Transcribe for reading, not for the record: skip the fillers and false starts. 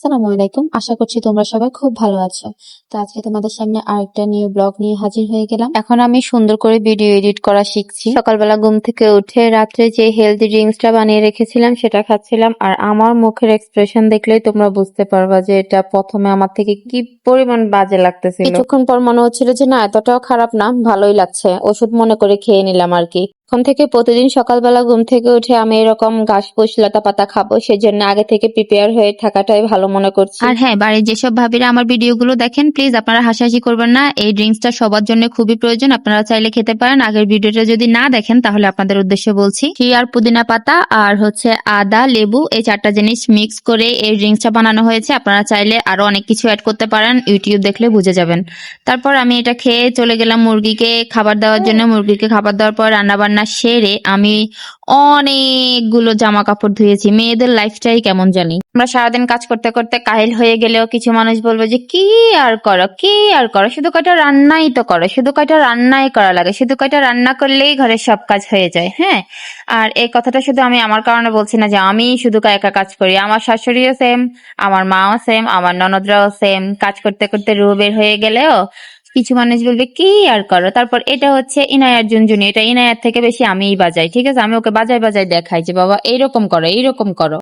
আসসালামু আলাইকুম। আশা করছি তোমরা সবাই খুব ভালো আছো। তো আজকে তোমাদের সামনে আরেকটা নিউ ব্লগ নিয়ে হাজির হয়ে গেলাম। এখন আমি সুন্দর করে ভিডিও এডিট করা শিখছি। সকালবেলা ঘুম থেকে উঠে রাত্রে যে হেলদি ড্রিঙ্কসটা বানিয়ে রেখেছিলাম সেটা খাচ্ছিলাম। আর আমার মুখের এক্সপ্রেশন দেখলেই তোমরা বুঝতে পারবা যে এটা প্রথমে আমার থেকে কি পরিমাণ বাজে লাগতেছিল। কিছুক্ষণ পর মনে হচ্ছিল যে না, এতটাও খারাপ না, ভালোই লাগছে। ওষুধ মনে করে খেয়ে নিলাম আর কি। এখন থেকে প্রতিদিন সকালবেলা ঘুম থেকে উঠে আমি এরকম ঘাস ফুস লতা পাতা খাবো, সেজন্য আগে থেকে প্রিপেয়ার হয়ে থাকাটাই ভালো মনে করছি। আর হ্যাঁ, বাড়ির যেসব ভাবিরা আমার ভিডিওগুলো দেখেন, প্লিজ আপনারা হাসাহাসি করবেন না। এই ড্রিঙ্কসটা সবার জন্য খুবই প্রয়োজন, আপনারা চাইলে খেতে পারেন। আগের ভিডিওটা যদি না দেখেন তাহলে আপনাদের উদ্দেশ্যে বলছি। ঘি আর পুদিনা পাতা আর হচ্ছে আদা, লেবু, এই চারটা জিনিস মিক্স করে এই ড্রিঙ্কসটা বানানো হয়েছে। আপনারা চাইলে আরো অনেক কিছু অ্যাড করতে পারেন, ইউটিউব দেখলে বুঝে যাবেন। তারপর আমি এটা খেয়ে চলে গেলাম মুরগিকে খাবার দেওয়ার জন্য। মুরগিকে খাবার দেওয়ার পর রান্না বান্না সেরে আমি অনেকগুলো জামা কাপড় ধুয়েছি। মেয়েদের লাইফটাই কেমন জানি, আমরা সারাদিন কাজ করতে করতে কাহিল হয়ে গেলেও কিছু মানুষ বলবে যে কি আর করো, কি আর করো, শুধু কয়টা রান্নাই তো করো, শুধু কয়টা রান্নাই করা লাগে, শুধু কয়টা রান্না করলেই ঘরের সব কাজ হয়ে যায়। হ্যাঁ, আর এই কথাটা শুধু আমি আমার কারণে বলছি না যে আমি শুধু একা কাজ করি। আমার শাশুড়িও সেম, আমার মাও সেম, আমার ননদরাও সেম। কাজ করতে করতে রু বের হয়ে গেলেও কিছু মানুষ বলবে কি আর করো। তারপর এটা হচ্ছে ইনায়ার ঝুনঝুনি, এটা ইনায়ার থেকে বেশি আমিই বাজাই। ঠিক আছে, আমি ওকে বাজাই বাজাই দেখাই যে বাবা এইরকম করো, এইরকম করো।